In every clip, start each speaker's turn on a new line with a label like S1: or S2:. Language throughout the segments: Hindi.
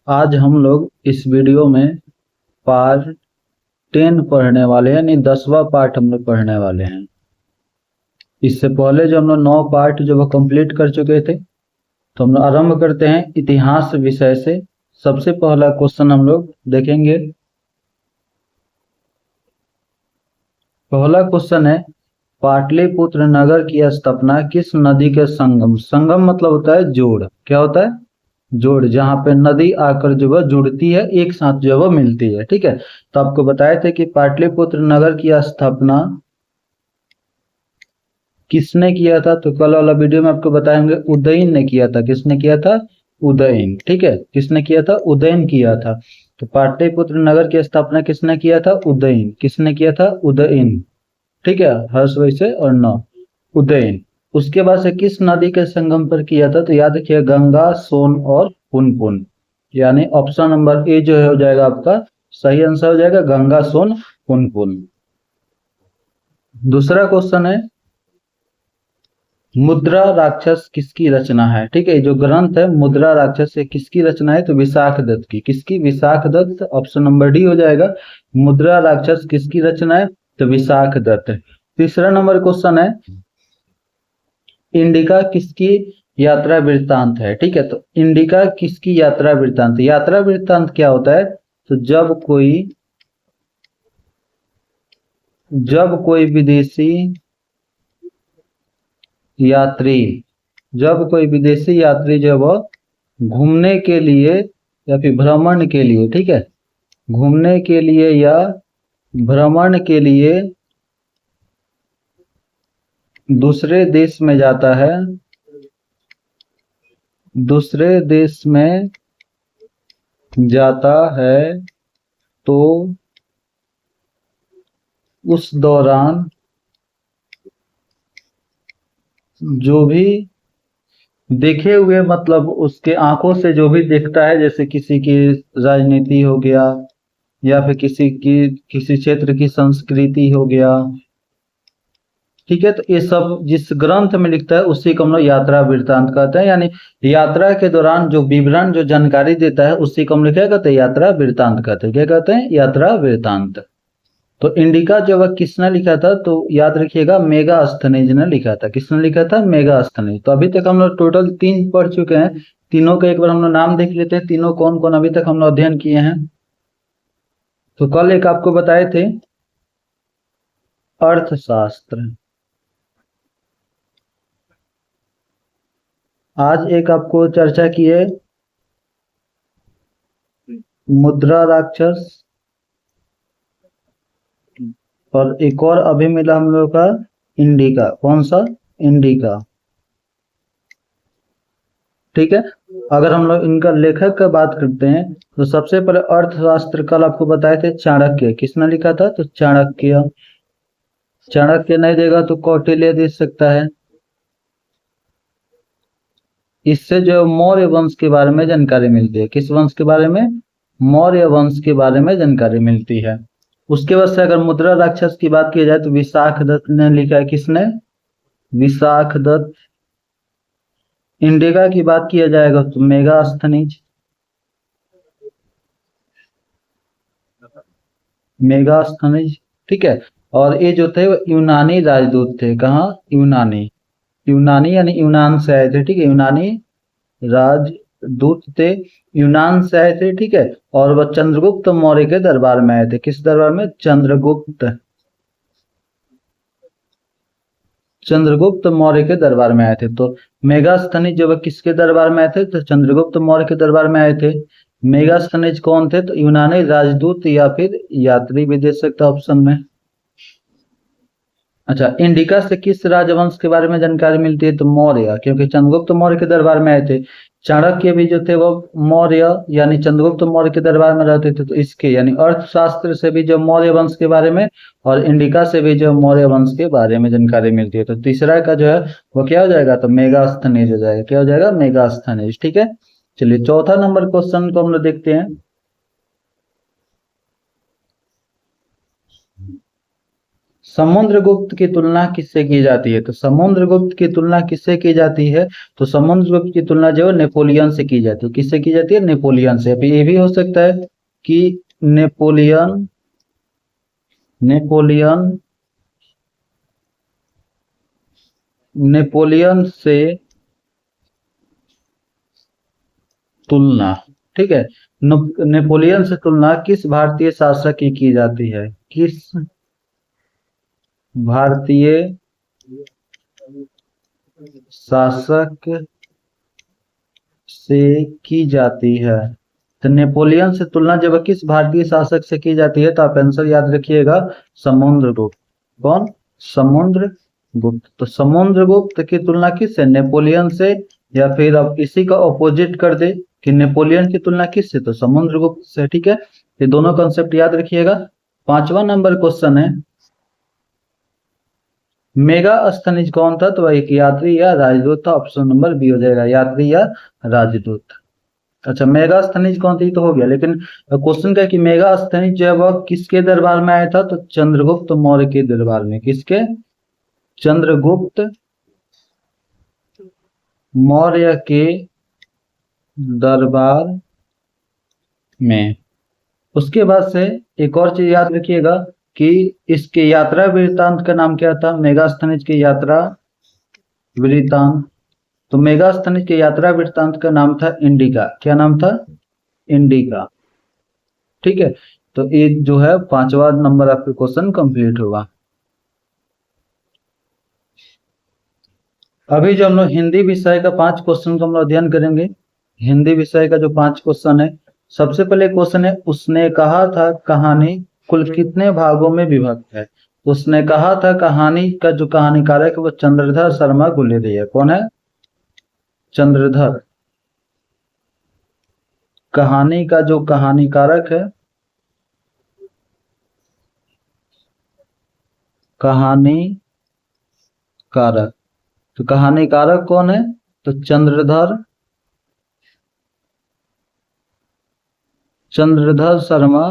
S1: आज हम लोग इस वीडियो में पार्ट 10 पढ़ने वाले हैं, यानी 10वां पार्ट हम लोग पढ़ने वाले हैं। इससे पहले जो हम लोग 9 पार्ट जो वो कंप्लीट कर चुके थे, तो हम लोग आरंभ करते हैं इतिहास विषय से। सबसे पहला क्वेश्चन हम लोग देखेंगे। पहला क्वेश्चन है, पाटलिपुत्र नगर की स्थापना किस नदी के संगम, संगम मतलब होता है जोड़, क्या होता है जोड़, जहां पे नदी आकर जो है जुड़ती है, एक साथ जो है वो मिलती है। ठीक है, तो आपको बताए थे कि पाटलिपुत्र नगर की स्थापना किसने किया था, तो कल वाला वीडियो में आपको बताएंगे उदयन ने किया था। किसने किया था? उदयन। ठीक है, किसने किया था? उदयन किया था। तो पाटलिपुत्र नगर की स्थापना किसने किया था? उदयन। किसने किया था? उदयन। ठीक है, हर्ष वैसे और न उदयन। उसके बाद से किस नदी के संगम पर किया था, तो याद रखिए गंगा, सोन और पुनपुन। यानी ऑप्शन नंबर ए जो है हो जाएगा आपका सही आंसर, हो जाएगा गंगा, सोन, पुनपुन। दूसरा क्वेश्चन है, मुद्रा राक्षस किसकी रचना है? ठीक है, जो ग्रंथ है मुद्रा राक्षस ये किसकी रचना है, तो विशाख दत्त की। किसकी? Vishakh Datta. Option number D हो जाएगा। मुद्रा राक्षस किसकी रचना है, तो विशाख दत्त। तीसरा नंबर क्वेश्चन है, इंडिका किसकी यात्रा वृत्तांत है? ठीक है, तो इंडिका किसकी यात्रा वृत्तांत? यात्रा वृत्तांत क्या होता है, तो जब कोई विदेशी यात्री जब कोई विदेशी यात्री जो है वह घूमने के लिए या फिर भ्रमण के लिए, ठीक है, घूमने के लिए या भ्रमण के लिए दूसरे देश में जाता है, दूसरे देश में जाता है, तो उस दौरान जो भी देखे हुए, मतलब उसके आंखों से जो भी देखता है, जैसे किसी की राजनीति हो गया या फिर किसी क्षेत्र की संस्कृति हो गया, ठीक है, तो ये सब जिस ग्रंथ में लिखता है उसी को हम लोग यात्रा वृत्तांत कहते हैं। यानी यात्रा के दौरान जो विवरण जो जानकारी देता है उसी को हम क्या कहते हैं? यात्रा वृत्तांत कहते हैं। क्या कहते हैं? यात्रा वृत्तांत। तो इंडिका जब किसने लिखा था, तो याद रखिएगा मेगास्थनीज ने लिखा था। किसने लिखा था? मेगास्थनीज। तो अभी तक हम लोग टोटल 3 पढ़ चुके हैं। तीनों का एक बार हम लोग नाम देख लेते हैं, तीनों कौन कौन अभी तक हम लोग अध्ययन किए हैं। तो कल एक आपको बताए थे अर्थशास्त्र, आज एक आपको चर्चा की है मुद्रा राक्षस, और एक और अभी मिला हम लोग का इंडिका। कौन सा? इंडिका। ठीक है, अगर हम लोग इनका लेखक का बात करते हैं, तो सबसे पहले अर्थशास्त्र कल आपको बताए थे चाणक्य। किसने लिखा था? तो चाणक्य। चाणक्य नहीं देगा तो कौटिल्य दे सकता है। इससे जो मौर्य वंश के बारे में जानकारी मिलती है। किस वंश के बारे में? मौर्य वंश के बारे में जानकारी मिलती है। उसके बाद से अगर मुद्रा राक्षस की बात की जाए, तो विशाख दत्त ने लिखा है। किसने? विशाख दत्त। इंडिका की बात किया जाएगा तो मेगास्थनीज। मेगास्थनीज। ठीक है, और ये जो थे वो यूनानी राजदूत थे। कहाँ? यूनानी। यूनानी यानी यूनान से आए थे। ठीक है, यूनानी राजदूत थे, यूनान से आए थे। ठीक है, और वह चंद्रगुप्त मौर्य के दरबार में आए थे। किस दरबार में? चंद्रगुप्त मौर्य के दरबार में आए थे। तो मेगास्थनीज जो है किसके दरबार में आए थे? तो चंद्रगुप्त मौर्य के दरबार में आए थे। मेगास्थनीज कौन थे? तो यूनानी राजदूत या फिर यात्री भी दे सकता ऑप्शन में। अच्छा, इंडिका से किस राजवंश के बारे में जानकारी मिलती है? तो मौर्य, क्योंकि चंद्रगुप्त मौर्य के दरबार में आए थे। चाणक्य भी जो थे वो मौर्य यानी चंद्रगुप्त मौर्य के दरबार में रहते थे। तो इसके यानी अर्थशास्त्र से भी जो मौर्य वंश के बारे में, और इंडिका से भी जो मौर्य वंश के बारे में जानकारी मिलती है। तो तीसरा का जो है वो क्या हो जाएगा? तो मेगास्थनीज हो जाएगा। क्या हो जाएगा? मेगास्थनीज। ठीक है, चलिए चौथा नंबर क्वेश्चन को हम लोग देखते हैं। समुद्रगुप्त की तुलना किससे की जाती है? तो समुद्रगुप्त की तुलना किससे की जाती है? तो समुद्रगुप्त की तुलना जो है नेपोलियन से की जाती है। किससे की जाती है? नेपोलियन से। अभी ये भी हो सकता है कि नेपोलियन नेपोलियन नेपोलियन से तुलना, ठीक है। नेपोलियन से तुलना किस भारतीय शासक की जाती है? किस भारतीय शासक से की जाती है? तो नेपोलियन से तुलना जब किस भारतीय शासक से की जाती है, तो आप आंसर याद रखिएगा, समुद्रगुप्त। कौन? समुद्रगुप्त। तो समुद्रगुप्त की तुलना किससे? नेपोलियन से। या फिर अब इसी का ऑपोजिट कर दे कि नेपोलियन की तुलना किससे? तो समुद्रगुप्त से, ठीक है। ये दोनों कॉन्सेप्ट याद रखिएगा। 5वां नंबर क्वेश्चन है, मेगास्थनीज कौन था? तो एक यात्री या राजदूत था। ऑप्शन नंबर बी हो जाएगा, यात्री या राजदूत। अच्छा, मेगास्थनीज कौन थी? तो हो गया। लेकिन क्वेश्चन क्या है कि मेगास्थनीज जो है वह किसके दरबार में आया था? तो चंद्रगुप्त मौर्य के दरबार में। किसके? चंद्रगुप्त मौर्य के दरबार में। उसके बाद से एक और चीज याद रखिएगा कि इसके यात्रा वृत्तांत का नाम क्या था? मेगास्थनीज की यात्रा वृत्तांत। तो मेगास्थनीज के यात्रा वृत्तांत का नाम था इंडिका। क्या नाम था? इंडिका, ठीक है। तो ये जो है 5वां नंबर आपके क्वेश्चन कंप्लीट होगा। अभी जो हम लोग हिंदी विषय का 5 क्वेश्चन का हम लोग अध्ययन करेंगे। हिंदी विषय का जो 5 क्वेश्चन है, सबसे पहले क्वेश्चन है, उसने कहा था कहानी कुल कितने भागों में विभक्त है? उसने कहा था कहानी का जो कहानीकारक है वो चंद्रधर शर्मा गुलेरी है। कौन है? चंद्रधर। कहानी का जो कहानीकारक है, कहानीकारक, तो कहानीकारक कौन है? तो चंद्रधर शर्मा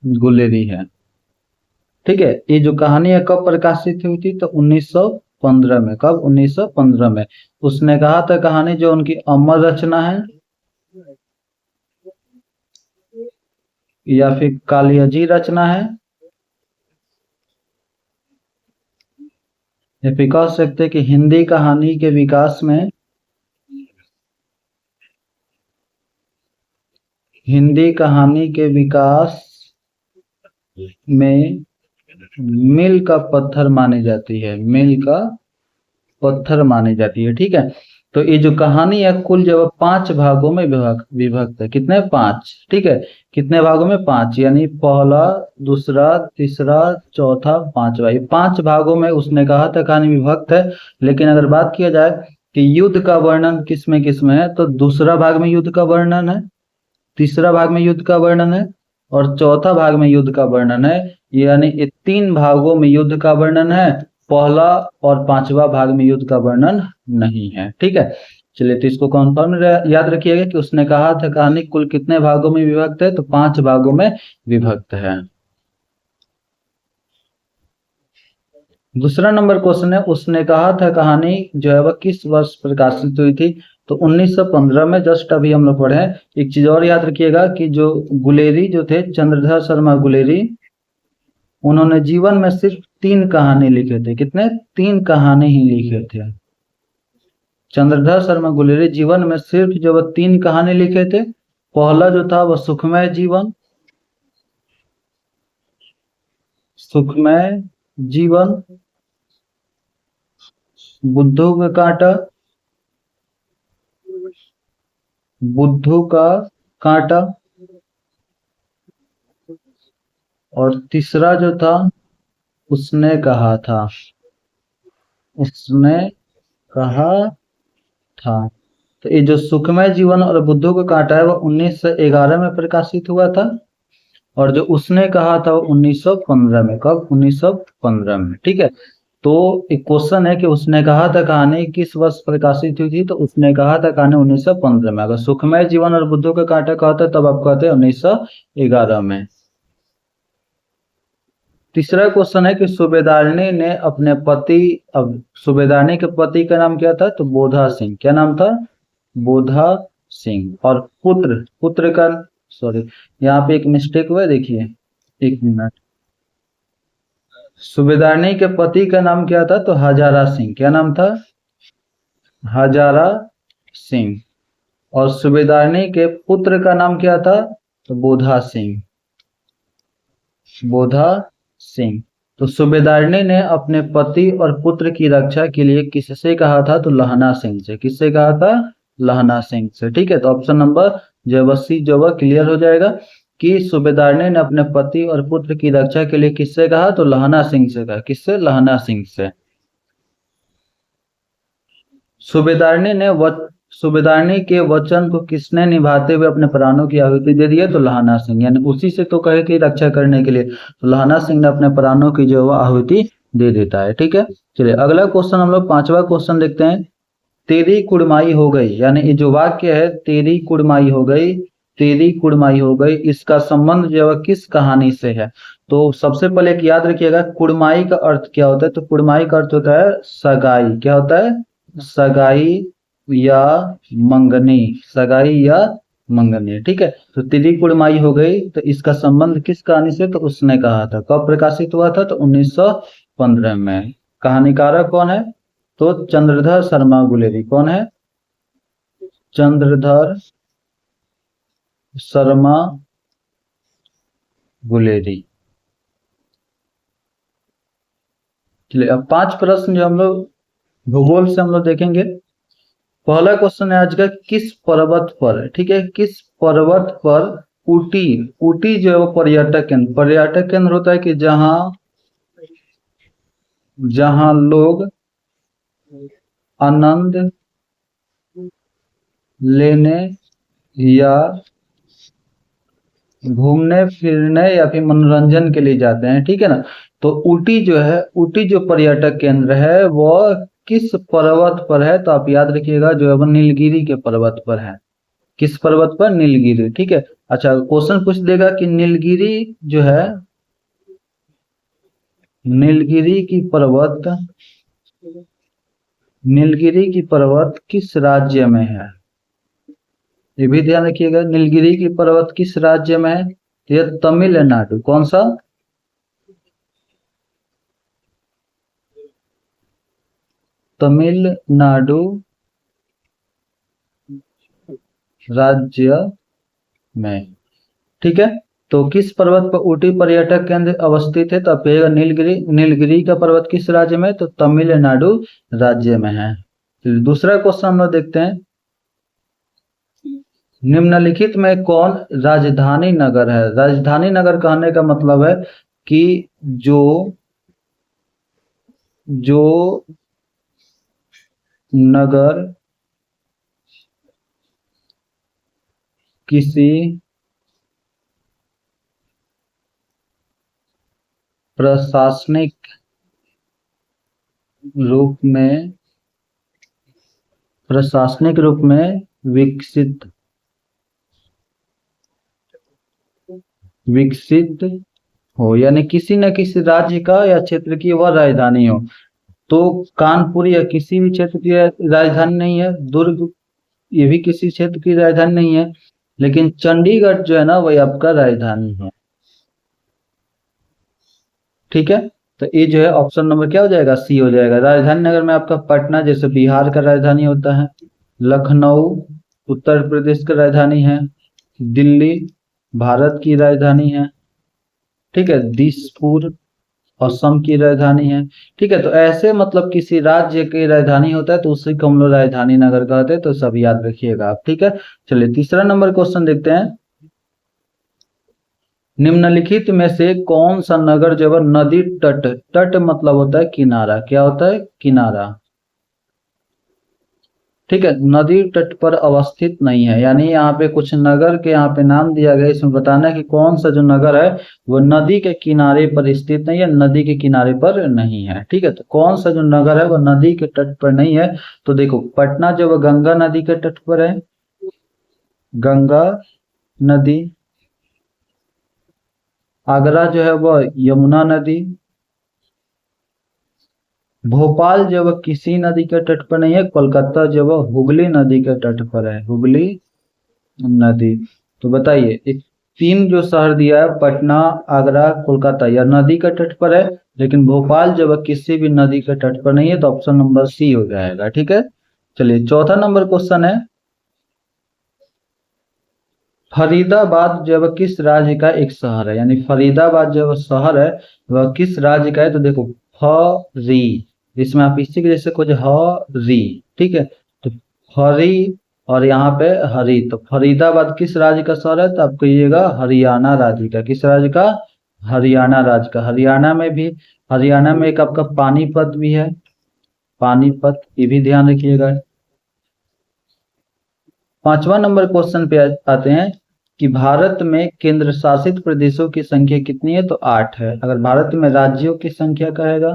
S1: गुलेरी है, ठीक है। ये जो कहानी है कब प्रकाशित हुई थी? तो 1915 में। कब? 1915 में। उसने कहा था कहानी जो उनकी अमर रचना है, या फिर कालियाजी रचना है, या फिर कह सकते हैं कि हिंदी कहानी के विकास में, हिंदी कहानी के विकास में मील का पत्थर मानी जाती है। मील का पत्थर मानी जाती है, ठीक है। तो ये जो कहानी है कुल जो 5 भागों में विभक्त है। कितने? 5, ठीक है। कितने भागों में? 5, यानी पहला, दूसरा, तीसरा, चौथा, 5वां। ये 5 भागों में उसने कहा था कहानी विभक्त है। लेकिन अगर बात किया जाए कि युद्ध का वर्णन किस में है, तो दूसरा भाग में युद्ध का वर्णन है, तीसरा भाग में युद्ध का वर्णन है, और चौथा भाग में युद्ध का वर्णन है। यानी ये 3 भागों में युद्ध का वर्णन है, पहला और 5वां भाग में युद्ध का वर्णन नहीं है, ठीक है। चलिए, तो इसको कन्फर्म याद रखिएगा कि उसने कहा था कहानी कुल कितने भागों में विभक्त है? तो 5 भागों में विभक्त है। दूसरा नंबर क्वेश्चन है, उसने कहा था कहानी जो है वह किस वर्ष प्रकाशित हुई थी? तो 1915 में। जस्ट अभी हम लोग पढ़े। एक चीज और याद रखिएगा कि जो गुलेरी जो थे, चंद्रधर शर्मा गुलेरी, उन्होंने जीवन में सिर्फ 3 कहानी लिखे थे। कितने? 3 कहानी ही लिखे थे। चंद्रधर शर्मा गुलेरी जीवन में सिर्फ जो 3 कहानी लिखे थे। पहला जो था वह सुखमय जीवन, सुखमय जीवन, बुद्धू का कांटा, बुद्धू का कांटा, और तीसरा जो था उसने कहा था, उसने कहा था। तो ये जो सुखमय जीवन और बुद्धू का कांटा है वो 1911 में प्रकाशित हुआ था, और जो उसने कहा था वो 1915 में। कब? 1915 में, ठीक है। तो एक क्वेश्चन है कि उसने कहा था कहानी किस वर्ष प्रकाशित हुई थी? तो उसने कहा था कहानी 1915 में। अगर सुखमय जीवन और बुद्धू का कांटा कहते तब आप कहते 1911 में, तीसरा क्वेश्चन है कि सूबेदारनी ने अपने पति, अब सूबेदारनी के पति का नाम क्या था? तो बोधा सिंह। क्या नाम था? बोधा सिंह। और पुत्र, पुत्र का, सॉरी यहाँ पे एक मिस्टेक हुआ है, देखिए एक मिनट। सूबेदारनी के पति का नाम क्या था? तो हजारा सिंह। क्या नाम था? हजारा सिंह। और सूबेदारनी के पुत्र का नाम क्या था? तो बोधा सिंह। बोधा सिंह। तो सूबेदारनी ने अपने पति और पुत्र की रक्षा के लिए किससे कहा था? तो लहना सिंह से। किससे कहा था? लहना सिंह से। ठीक है, तो ऑप्शन नंबर जो सी जो वह क्लियर हो जाएगा कि सूबेदारनी ने अपने पति और पुत्र की रक्षा के लिए किससे कहा? तो लहना सिंह से कहा। किससे? लहना सिंह से। सूबेदारनी ने सूबेदारनी के वचन को किसने निभाते हुए अपने प्राणों की आहुति दे दी है? तो लहना सिंह। यानी उसी से तो कहे कि रक्षा करने के लिए, तो लहना सिंह ने अपने प्राणों की जो आहुति दे देता है। ठीक है, चलिए अगला क्वेश्चन हम लोग पांचवा क्वेश्चन देखते हैं। तेरी कुड़माई हो गई, यानी ये जो वाक्य है तेरी कुड़माई हो गई, तेरी कुड़माई हो गई, इसका संबंध जो है किस कहानी से है? तो सबसे पहले एक याद रखिएगा, कुड़माई का अर्थ क्या होता है? तो कुड़माई का अर्थ होता है सगाई। क्या होता है? सगाई या मंगनी। सगाई या मंगनी। ठीक है, तो तेरी कुड़माई हो गई, तो इसका संबंध किस कहानी से? तो उसने कहा था। कब प्रकाशित हुआ था? तो 1915 में। कहानीकारक कौन है? तो चंद्रधर शर्मा गुलेरी। कौन है? चंद्रधर शर्मा गुलेरी। चलिए अब 5 प्रश्न जो हम लोग भूगोल से हम लोग देखेंगे। पहला क्वेश्चन है आज का, किस पर्वत पर, ठीक है, किस पर्वत पर ऊटी, ऊटी जो है वो पर्यटक केंद्र, पर्यटक केंद्र होता है कि जहां लोग आनंद लेने या घूमने फिरने या फिर मनोरंजन के लिए जाते हैं। ठीक है ना, तो ऊटी जो है, ऊटी जो पर्यटक केंद्र है वो किस पर्वत पर है? तो आप याद रखिएगा जो है वो नीलगिरी के पर्वत पर है। किस पर्वत पर? नीलगिरी। ठीक है, अच्छा क्वेश्चन पूछ देगा कि नीलगिरी जो है, नीलगिरी की पर्वत, नीलगिरी की पर्वत किस राज्य में है? ये भी ध्यान रखिएगा, नीलगिरी की पर्वत किस राज्य में है? तो यह तमिलनाडु। कौन सा? तमिलनाडु राज्य में। ठीक है, तो किस पर्वत पर ऊटी पर्यटक केंद्र अवस्थित है? तो आप कहिएगा नीलगिरी। नीलगिरी का पर्वत किस राज्य में? तो तमिलनाडु राज्य में है। दूसरा क्वेश्चन हम लोग देखते हैं, निम्नलिखित में कौन राजधानी नगर है? राजधानी नगर कहने का मतलब है कि जो नगर किसी प्रशासनिक रूप में विकसित हो, यानी किसी न किसी राज्य का या क्षेत्र की वह राजधानी हो। तो कानपुर या किसी भी क्षेत्र की राजधानी नहीं है, दुर्ग ये भी किसी क्षेत्र की राजधानी नहीं है, लेकिन चंडीगढ़ जो है ना वही आपका राजधानी है। ठीक है, तो ये जो है ऑप्शन नंबर क्या हो जाएगा? सी हो जाएगा। राजधानी नगर में आपका पटना जैसे बिहार का राजधानी होता है, लखनऊ उत्तर प्रदेश का राजधानी है, दिल्ली भारत की राजधानी है, ठीक है, दिसपुर असम की राजधानी है। ठीक है, तो ऐसे मतलब किसी राज्य की राजधानी होता है तो उसी को हम लोग राजधानी नगर कहते हैं, तो सब याद रखिएगा आप। ठीक है, चलिए तीसरा नंबर क्वेश्चन देखते हैं, निम्नलिखित में से कौन सा नगर जो है नदी तट, तट मतलब होता है किनारा। क्या होता है? किनारा। ठीक है, नदी तट पर अवस्थित नहीं है, यानी यहाँ पे कुछ नगर के यहाँ पे नाम दिया गया, इसमें बताना है कि कौन सा जो नगर है वो नदी के किनारे पर स्थित नहीं है, नदी के किनारे पर नहीं है। ठीक है, तो कौन सा जो नगर है वो नदी के तट पर नहीं है? तो देखो पटना जो है गंगा नदी के तट पर है, गंगा नदी आगरा जो है वह यमुना नदी, भोपाल जो वह किसी नदी के तट पर नहीं है, कोलकाता जो वह हुगली नदी के तट पर है, हुगली नदी। तो बताइए, एक तीन जो शहर दिया है, पटना, आगरा, कोलकाता, यह नदी के तट पर है, लेकिन भोपाल जो वह किसी भी नदी के तट पर नहीं है, तो ऑप्शन नंबर सी हो जाएगा। ठीक है, चलिए चौथा नंबर क्वेश्चन है, फरीदाबाद जो है किस राज्य का एक शहर है, यानी फरीदाबाद जो शहर है वह किस राज्य का है। तो देखो, फरी, इसमें आप इसी के जैसे कुछ हरी, ठीक है, तो फरी और यहाँ पे हरी, तो फरीदाबाद किस राज्य का शहर है, तो आप कहिएगा हरियाणा राज्य का। किस राज्य का? हरियाणा राज्य का। हरियाणा में भी, हरियाणा में एक आपका पानीपत भी है, पानीपत, ये भी ध्यान रखिएगा। पांचवा नंबर क्वेश्चन पे आते हैं कि भारत में केंद्र शासित प्रदेशों की संख्या कितनी है, तो 8 है। अगर भारत में राज्यों की संख्या कहेगा,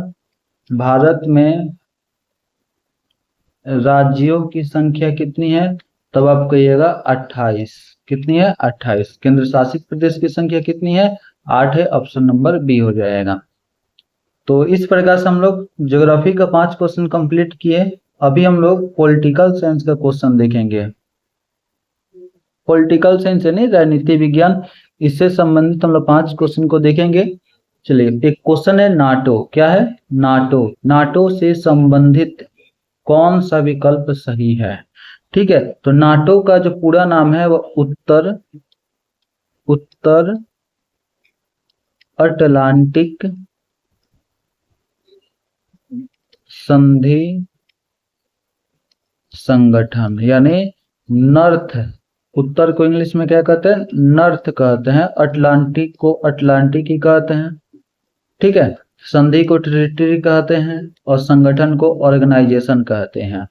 S1: भारत में राज्यों की संख्या कितनी है, तब आप कहिएगा 28। कितनी है? 28। केंद्र शासित प्रदेश की संख्या कितनी है? 8 है, ऑप्शन नंबर बी हो जाएगा। तो इस प्रकार से हम लोग ज्योग्राफी का 5 क्वेश्चन कंप्लीट किए। अभी हम लोग पॉलिटिकल साइंस का क्वेश्चन देखेंगे। पॉलिटिकल साइंस यानी राजनीति विज्ञान, इससे संबंधित हम लोग 5 क्वेश्चन को देखेंगे। चलिए, एक क्वेश्चन है नाटो। क्या है? नाटो। नाटो से संबंधित कौन सा विकल्प सही है? ठीक है, तो नाटो का जो पूरा नाम है वो उत्तर अटलांटिक संधि संगठन, यानी नॉर्थ, उत्तर को इंग्लिश में क्या कहते हैं? नॉर्थ कहते हैं, अटलांटिक को अटलांटिक ही कहते हैं। ठीक है, संधि को टेरिटरी कहते हैं और संगठन को ऑर्गेनाइजेशन कहते हैं।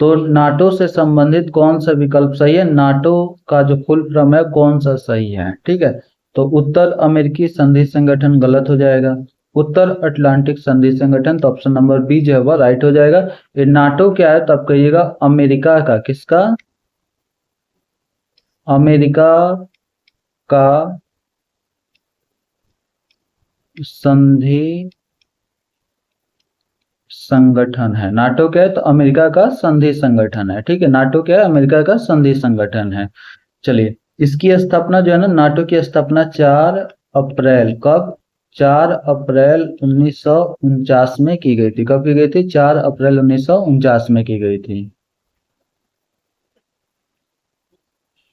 S1: तो नाटो से संबंधित कौन सा विकल्प सही है? नाटो का जो फुल फॉर्म है कौन सा सही है? ठीक है, तो उत्तर अमेरिकी संधि संगठन गलत हो जाएगा, उत्तर अटलांटिक संधि संगठन, तो ऑप्शन नंबर बी जो है वह राइट हो जाएगा। ये नाटो क्या है, तो आप कहिएगा अमेरिका का, किसका? अमेरिका का संधि संगठन है। नाटो क्या है? तो अमेरिका का संधि संगठन है। ठीक है, नाटो क्या है? अमेरिका का संधि संगठन है। चलिए, इसकी स्थापना जो है ना, नाटो की स्थापना 4 अप्रैल, कब? 4 अप्रैल 1949 में की गई थी। कब की गई थी? 4 अप्रैल 1949 में की गई थी।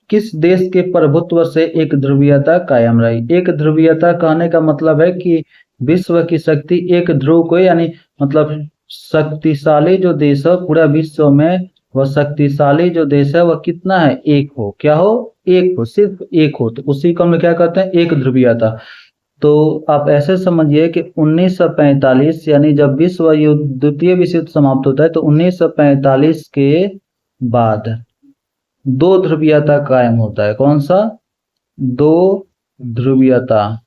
S1: किस देश के प्रभुत्व से एक ध्रुवीयता कायम रही? एक ध्रुवीयता कहने का मतलब है कि विश्व की शक्ति एक ध्रुव को, यानी मतलब शक्तिशाली जो देश है पूरा विश्व में, वह शक्तिशाली जो देश है वह कितना है? एक हो। क्या हो? एक हो, सिर्फ एक हो, तो उसी को हम लोग क्या कहते हैं? एक ध्रुवीयता। तो आप ऐसे समझिए कि 1945, यानी जब विश्व युद्ध, द्वितीय विश्व युद्ध समाप्त होता है, तो 1945 के बाद 2 ध्रुवीयता कायम होता है। कौन सा? 2 ध्रुवीयता।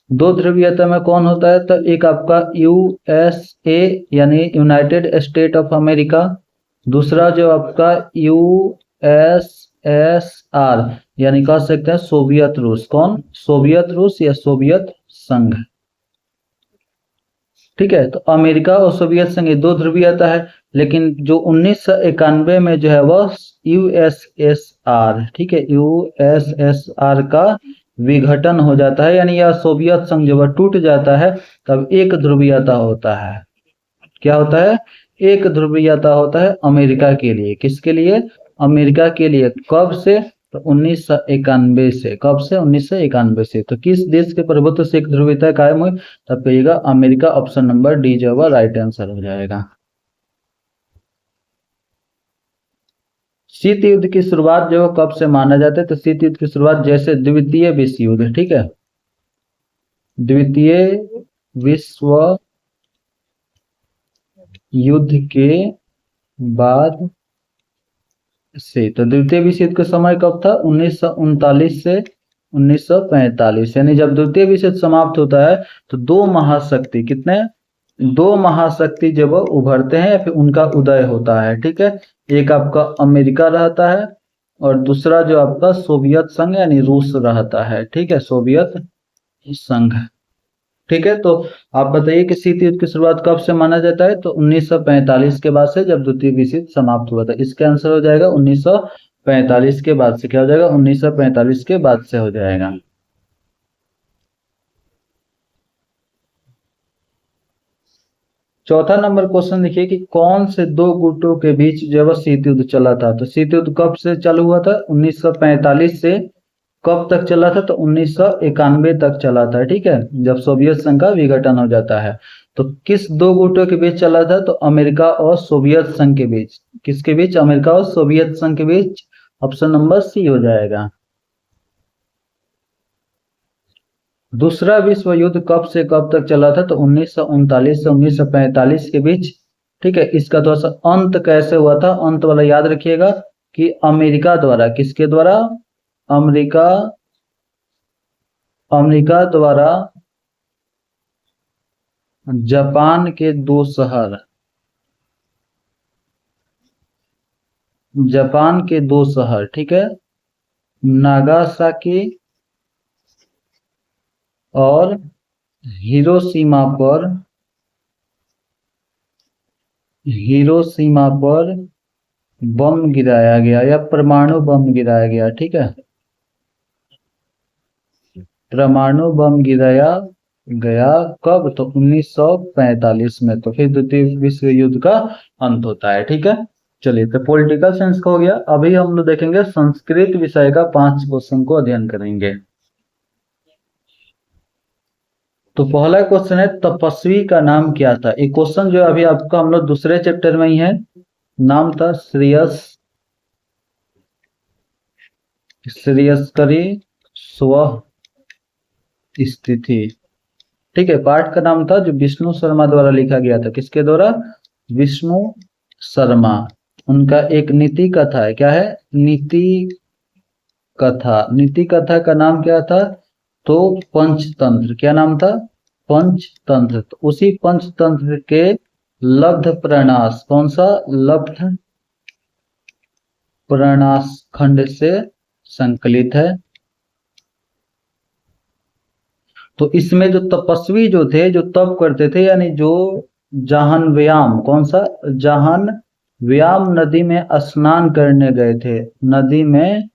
S1: 2 ध्रुवीयता में कौन होता है? तो एक आपका यूएसए, यानी यूनाइटेड स्टेट ऑफ अमेरिका, दूसरा जो आपका यूएसएसआर, यानी कह सकते हैं सोवियत रूस। कौन? सोवियत रूस या सोवियत संघ। ठीक है, तो अमेरिका और सोवियत संघ 2 ध्रुवीयता है, लेकिन जो 1991 में जो है वह यूएसएसआर, ठीक है, यूएसएसआर का विघटन हो जाता है, यानी यह सोवियत संघ जब टूट जाता है तब एक ध्रुवीयता होता है। क्या होता है? एक ध्रुवीयता होता है अमेरिका के लिए। किसके लिए? अमेरिका के लिए। कब से? तो 1991 से। कब से? 1991 से। तो किस देश के प्रभुत्व से एक ध्रुवीयता कायम हुई? तब कहिएगा अमेरिका, ऑप्शन नंबर डी जो है राइट आंसर हो जाएगा। शीत युद्ध की शुरुआत जो कब से माना जाता है? तो शीत युद्ध की शुरुआत जैसे द्वितीय विश्व युद्ध, ठीक है, द्वितीय विश्व युद्ध के बाद से। तो द्वितीय विश्व युद्ध का समय कब था? 1939 से 1945, यानी जब द्वितीय विश्व युद्ध समाप्त होता है तो 2 महाशक्ति, कितने? 2 महाशक्ति जब उभरते हैं या फिर उनका उदय होता है। ठीक है, एक आपका अमेरिका रहता है और दूसरा जो आपका सोवियत संघ यानी रूस रहता है। ठीक है, सोवियत संघ। ठीक है, तो आप बताइए कि शीत युद्ध की शुरुआत कब से माना जाता है? तो 1945 के बाद से, जब द्वितीय विश्व युद्ध समाप्त हुआ था। इसका आंसर हो जाएगा 1945 के बाद से। क्या हो जाएगा? 1945 के बाद से हो जाएगा। चौथा नंबर क्वेश्चन देखिए कि कौन से दो गुटों के बीच जब शीत युद्ध चला था? तो शीत युद्ध कब से चालू हुआ था? 1945 से कब तक चला था? तो 1991 तक चला था। ठीक है, जब सोवियत संघ का विघटन हो जाता है। तो किस दो गुटों के बीच चला था? तो अमेरिका और सोवियत संघ के बीच। किसके बीच? अमेरिका और सोवियत संघ के बीच। ऑप्शन नंबर सी हो जाएगा। दूसरा विश्व युद्ध कब से कब तक चला था? तो 1939 से 1945 के बीच। ठीक है, इसका थोड़ा सा अंत कैसे हुआ था, अंत वाला याद रखिएगा कि अमेरिका द्वारा, किसके द्वारा? अमेरिका, अमेरिका द्वारा जापान के दो शहर, जापान के दो शहर, ठीक है, नागासाकी और हिरोशिमा पर, हिरोशिमा पर बम गिराया गया या परमाणु बम गिराया गया। ठीक है, परमाणु बम गिराया गया कब? तो 1945 में। तो फिर द्वितीय विश्व युद्ध का अंत होता है। ठीक है, चलिए, तो पॉलिटिकल साइंस का हो गया। अभी हम लोग देखेंगे संस्कृत विषय का 5 क्वेश्चन को अध्ययन करेंगे। तो पहला क्वेश्चन है, तपस्वी का नाम क्या था? एक क्वेश्चन जो अभी आपका हम लोग दूसरे चैप्टर में ही है। नाम था श्रेयस, श्रेयस्करी स्व स्थिति। ठीक है, पाठ का नाम था जो विष्णु शर्मा द्वारा लिखा गया था। किसके द्वारा? विष्णु शर्मा। उनका एक नीति कथा है। क्या है? नीति कथा। नीति कथा का नाम क्या था? तो पंचतंत्र। क्या नाम था? पंचतंत्र। तो उसी पंचतंत्र के लब्ध प्रणास, कौन सा? लब्ध प्रणास खंड से संकलित है। तो इसमें जो तपस्वी जो थे, जो तप करते थे, यानी जो जाहन व्याम, कौन सा? जाहन व्याम नदी में स्नान करने गए थे, नदी में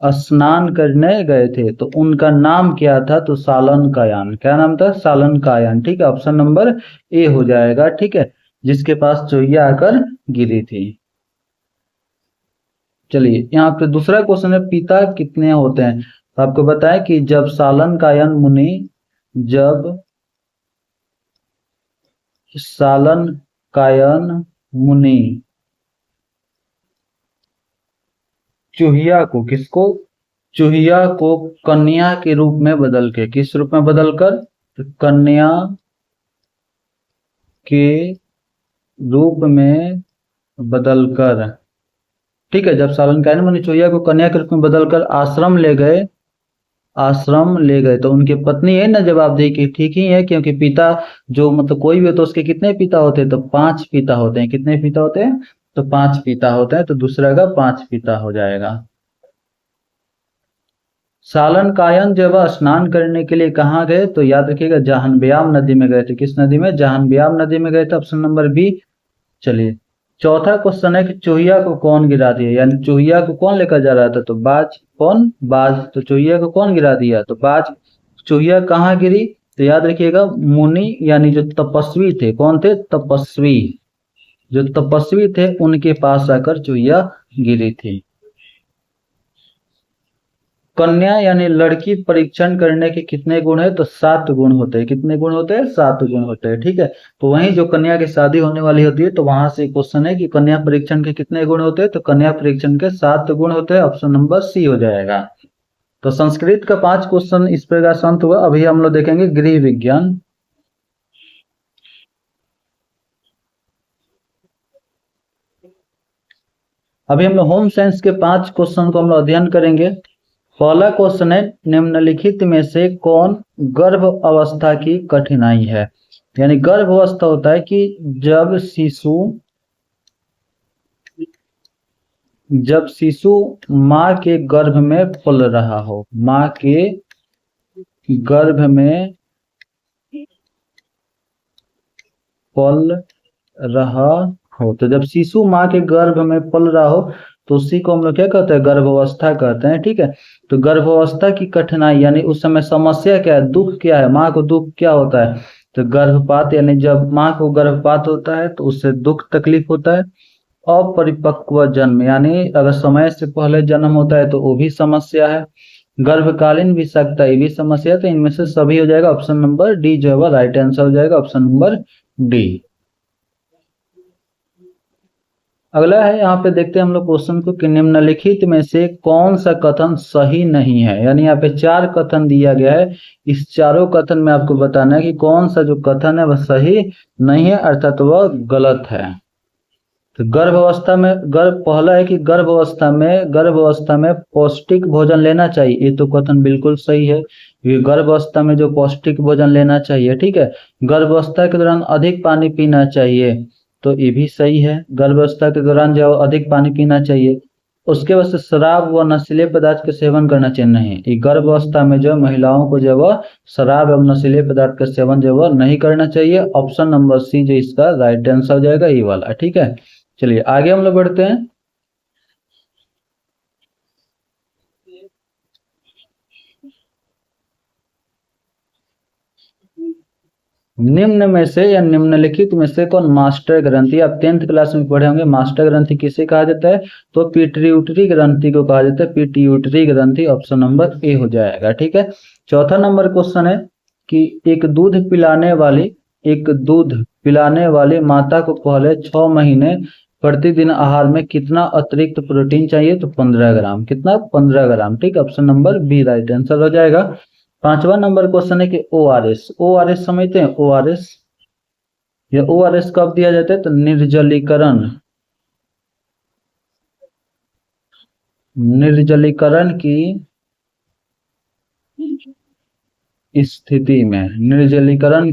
S1: स्नान करने गए थे, तो उनका नाम क्या था? तो सालन कायान। क्या नाम था? सालन कायान। ठीक है, ऑप्शन नंबर ए हो जाएगा। ठीक है, जिसके पास चोइया आकर गिरी थी। चलिए, यहाँ पे दूसरा क्वेश्चन है, पिता कितने होते हैं? तो आपको बताया कि जब सालन कायन मुनि, जब सालन कायन मुनि चूहिया को, किसको? चूहिया को कन्या के रूप में बदल के, किस रूप में बदलकर? तो कन्या के रूप में बदलकर। ठीक है, जब सालन कायन मुनि चूहिया को कन्या के रूप में बदलकर आश्रम ले गए, आश्रम ले गए, तो उनकी पत्नी है ना जवाब दी कि ठीक ही है, क्योंकि पिता जो मतलब कोई भी हो तो उसके कितने पिता होते हैं? तो 5 पिता होते हैं। कितने पिता होते हैं? तो 5 पिता होते हैं। तो दूसरा का 5 पिता हो जाएगा। सालन कायन जब स्नान करने के लिए कहाँ गए? तो याद रखिएगा जाहन्वयाम नदी में गए थे। किस नदी में? जाहन्वयाम नदी में गए थे। Option number B. चलिए, चौथा क्वेश्चन है कि चूहिया को कौन गिरा दिया, यानी चूहिया को कौन लेकर जा रहा था? तो बाज। कौन? बाज। तो चूहिया को कौन गिरा दिया? तो बाज। चूहिया कहाँ गिरी? तो याद रखिएगा मुनि, यानी जो तपस्वी थे। कौन थे? तपस्वी। जो तपस्वी थे उनके पास आकर चूहिया गिरी थी। कन्या यानी लड़की परीक्षण करने के कितने गुण है? तो 7 गुण होते हैं। कितने गुण होते हैं? 7 गुण होते हैं। ठीक है, तो वहीं जो कन्या की शादी होने वाली होती है, तो वहां से क्वेश्चन है कि कन्या परीक्षण के कितने गुण होते हैं? तो कन्या परीक्षण के 7 गुण होते हैं। ऑप्शन नंबर सी हो जाएगा। तो संस्कृत का 5 क्वेश्चन इस प्रकार से अंत हुआ। अभी हम लोग देखेंगे गृह विज्ञान। अभी हम लोग होम साइंस के 5 क्वेश्चन को हम लोग अध्ययन करेंगे। पहला क्वेश्चन है, निम्नलिखित में से कौन गर्भ अवस्था की कठिनाई है? यानी गर्भ अवस्था होता है कि जब शिशु माँ के गर्भ में पल रहा हो, माँ के गर्भ में पल रहा हो। तो जब शिशु माँ के गर्भ में पल रहा हो तो उसी को हम लोग क्या कहते हैं, गर्भावस्था कहते हैं। ठीक है, तो गर्भावस्था की कठिनाई यानी उस समय समस्या क्या है, दुख क्या है, माँ को दुख क्या होता है, तो गर्भपात यानी जब माँ को गर्भपात होता है तो उससे दुख तकलीफ होता है। अपरिपक्व जन्म यानी अगर समय से पहले जन्म होता है तो वो भी समस्या है। गर्भकालीन विषाक्तता ये भी समस्या है। तो इनमें से सभी हो जाएगा, ऑप्शन नंबर डी जो है वह राइट आंसर हो जाएगा, ऑप्शन नंबर डी। अगला है, यहाँ पे देखते हैं हम लोग क्वेश्चन को कि निम्नलिखित में से कौन सा कथन सही नहीं है। यानी यहाँ पे 4 कथन दिया गया है, इस चारों कथन में आपको बताना है कि कौन सा जो कथन है वह सही नहीं है, अर्थात वह गलत है। तो गर्भावस्था में पहला है कि गर्भावस्था में पौष्टिक भोजन लेना चाहिए, ये तो कथन बिल्कुल सही है। ये गर्भावस्था में जो पौष्टिक भोजन लेना चाहिए, ठीक है। गर्भावस्था के दौरान अधिक पानी पीना चाहिए, तो ये भी सही है। गर्भावस्था के दौरान जो अधिक पानी पीना चाहिए। उसके बाद से शराब व नशीले पदार्थ का सेवन करना चाहिए, नहीं। ये गर्भावस्था में जो महिलाओं को जो वह शराब एवं नशीले पदार्थ का सेवन जो वह नहीं करना चाहिए। ऑप्शन नंबर सी जो इसका राइट आंसर हो जाएगा, ये वाला। ठीक है, चलिए आगे हम लोग बढ़ते हैं। निम्न में से या निम्नलिखित में से कौन मास्टर ग्रंथि, आप 10th क्लास में पढ़े होंगे, मास्टर ग्रंथि किसे कहा जाता है, तो पिट्यूटरी ग्रंथि को कहा जाता है, पिट्यूटरी ग्रंथि। ऑप्शन नंबर ए हो जाएगा। ठीक है, चौथा नंबर क्वेश्चन है कि एक दूध पिलाने वाली माता को पहले 6 महीने प्रतिदिन आहार में कितना अतिरिक्त प्रोटीन चाहिए, तो 15 ग्राम। कितना, 15 ग्राम। ठीक, option number B right answer हो जाएगा। 5वां नंबर क्वेश्चन है कि ओ आर एस समझते हैं, ओ आर एस कब दिया जाता है, तो निर्जलीकरण की स्थिति में, निर्जलीकरण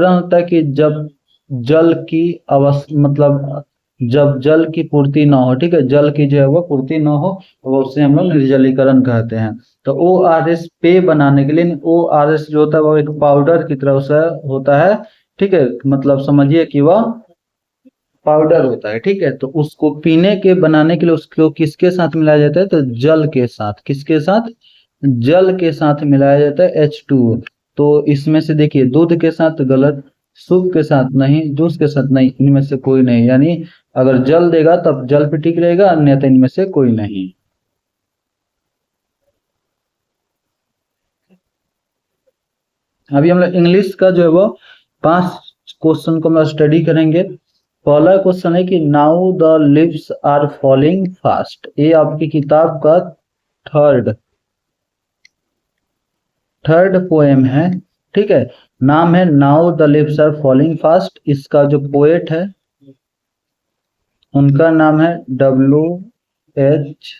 S1: होता है कि जब जल की मतलब जब जल की पूर्ति ना हो, ठीक है, जल की जो है वो पूर्ति ना हो, वो उसे हम लोग निर्जलीकरण कहते हैं। तो ओ आर एस पेय बनाने के लिए, ओ आर एस जो होता है वो एक पाउडर की तरह से होता है। ठीक है, मतलब समझिए कि वह पाउडर होता है। ठीक है, तो उसको पीने के बनाने के लिए उसको किसके साथ मिलाया जाता है, तो जल के साथ। किसके साथ, जल के साथ मिलाया जाता है, H2O। तो इसमें से देखिए, दूध के साथ गलत, सूप के साथ नहीं, जूस के साथ नहीं, इनमें से कोई नहीं। यानी अगर जल देगा तब जल पे ठीक रहेगा, अन्यथा इनमें से कोई नहीं। अभी हम लोग इंग्लिश का जो है वो 5 क्वेश्चन को हम स्टडी करेंगे। पहला क्वेश्चन है कि now the leaves are falling fast. ये आपकी किताब का थर्ड पोएम है। ठीक है, नाम है now the leaves are falling fast. इसका जो पोएट है उनका नाम है W.H.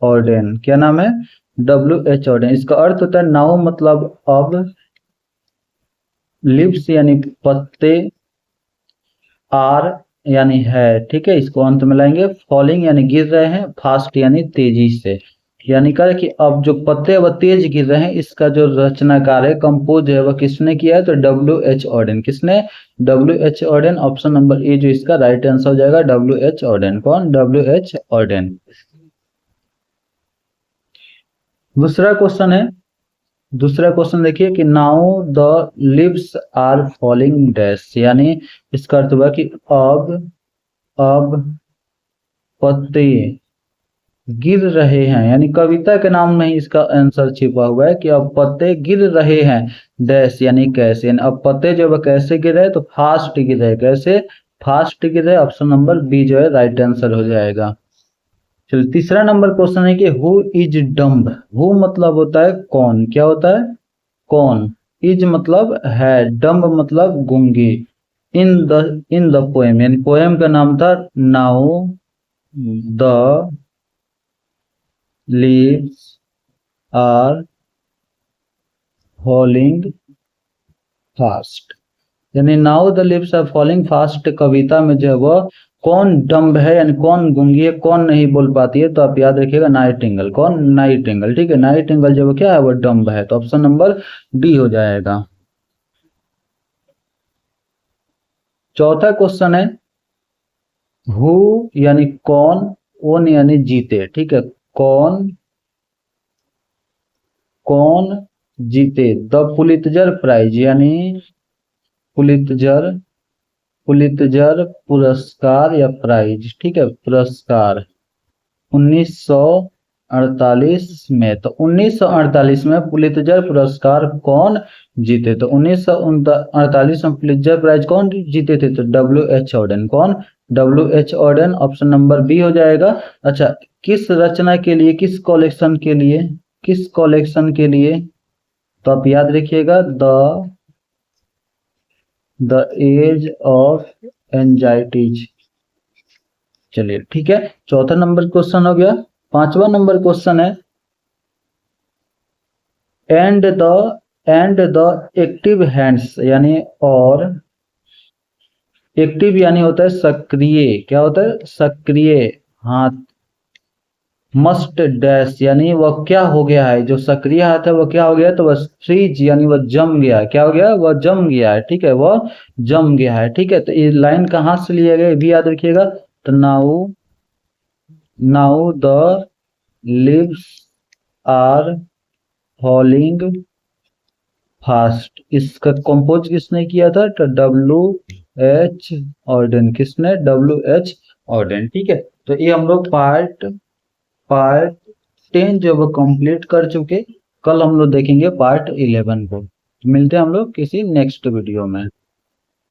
S1: ऑर्डेन। क्या नाम है, W.H. ऑर्डेन। इसका अर्थ होता है नाउ मतलब अब, लिव्स यानी पत्ते, आर यानी है, ठीक है, इसको अंत में लाएंगे। फॉलिंग यानी गिर रहे हैं, फास्ट यानी तेजी से। यानी कहा कि अब जो पत्ते वह तेज गिर रहे हैं, इसका जो रचनाकार है, कंपोज है, वह किसने किया है, तो W.H. ऑर्डेन। किसने, W.H. Ordained. Option number A जो इसका राइट आंसर हो जाएगा, W.H. ऑर्डेन। कौन, W.H. ऑर्डेन। दूसरा क्वेश्चन देखिए कि now the leaves are falling dash. यानी इसका अर्थ हुआ कि अब पत्ते गिर रहे हैं। यानी कविता के नाम में ही इसका आंसर छिपा हुआ है कि अब पत्ते गिर रहे हैं डैश, यानी कैसे। यानी अब पत्ते जो है कैसे गिर रहे, तो फास्ट गिर रहे। कैसे, फास्ट गिर रहे। ऑप्शन नंबर बी जो है राइट आंसर हो जाएगा। चलिए तीसरा नंबर क्वेश्चन है कि हु इज डम्ब। हु मतलब होता है कौन, क्या होता है, कौन। इज मतलब है, डम्ब मतलब गूंगी। इन द पोएम, यानी पोएम का नाम था now the leaves are falling fast. यानी now the leaves are falling fast कविता में जो है वह कौन डम्ब है यानी कौन गूंगी है, कौन नहीं बोल पाती है, तो आप याद रखिएगा नाइटिंगेल। कौन? नाइटिंगेल। ठीक है, नाइटिंगेल जो क्या है वो डम्ब है, तो ऑप्शन नंबर डी हो जाएगा। चौथा क्वेश्चन है हु यानी कौन, ओन यानी जीते। ठीक है, कौन कौन जीते द पुलित्जर प्राइज यानी पुलित्जर पुलित्जर पुरस्कार या प्राइज। ठीक है, पुरस्कार 1948 में। तो 1948 में पुलित्जर पुरस्कार कौन जीते? तो 1948 में पुलित्जर प्राइज कौन जीते थे? तो W.H. ऑर्डन। कौन? W.H. Orton. Option number B हो जाएगा। अच्छा, किस रचना के लिए, किस कलेक्शन के लिए, किस कलेक्शन के लिए? तो आप याद रखिएगा द एज ऑफ एंजाइटीज। चलिए ठीक है, चौथा नंबर क्वेश्चन हो गया। पांचवा नंबर क्वेश्चन है एंड द एक्टिव हैंड्स यानी और एक्टिव यानी होता है सक्रिय। क्या होता है? सक्रिय हाथ। मस्ट डैश यानी वह क्या हो गया है, जो सक्रिय हाथ है वह क्या हो गया है? तो वह फ्रीज यानी वह जम गया है। क्या हो गया? वह जम गया है। ठीक है, वह जम गया है। ठीक है, तो ये लाइन कहाँ से लिया गया ये भी याद रखिएगा। तो now the leaves are falling fast, इसका कंपोज किसने किया था? तो W.H. ऑर्डन। किसने? W.H. ऑर्डन। ठीक है, तो ये हम लोग पार्ट 10 जो वो कंप्लीट कर चुके। कल हम लोग देखेंगे पार्ट 11 को। मिलते हैं हम लोग किसी नेक्स्ट वीडियो में।